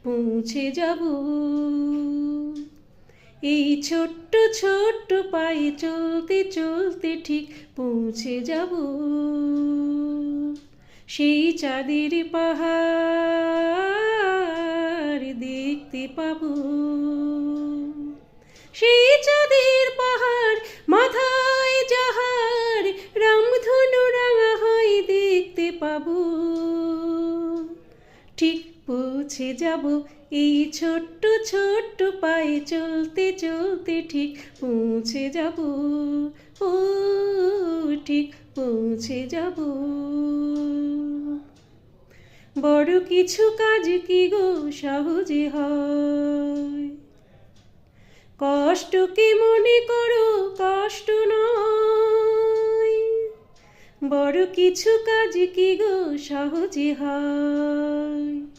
পৌঁছে যাব। এই ছোট্ট ছোট্ট পায়ে চলতে চলতে ঠিক পৌঁছে যাব। সেই চাঁদের পাহাড় দেখতে পাবো। সেই চাঁদের পাহাড় মাথায় যাহার রামধনু রাঙা হয় দেখতে পাবো। ঠিক পৌঁছে যাব। এই ছোট্ট ছোট্ট পায়ে চলতে চলতে ঠিক পৌঁছে যাব। ও ঠিক পৌঁছে যাব। বড় কিছু কাজ কি গো সহজে হয়? কষ্টকে মনে করো কষ্ট নয়। বড় কিছু কাজ কি গো সহজে হয়?